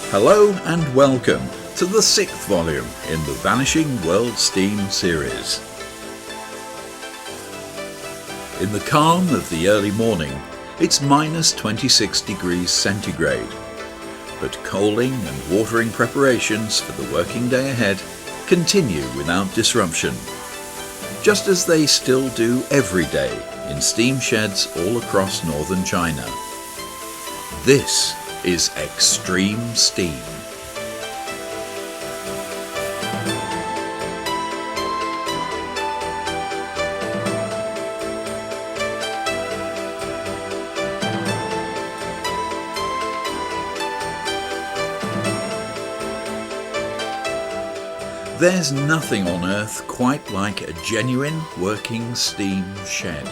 Hello and welcome to the 6th volume in the Vanishing World Steam series. In the calm of the early morning, it's minus 26 degrees centigrade, but coaling and watering preparations for the working day ahead continue without disruption, just as they still do every day in steam sheds all across northern China. This is Extreme Steam. There's nothing on Earth quite like a genuine working steam shed.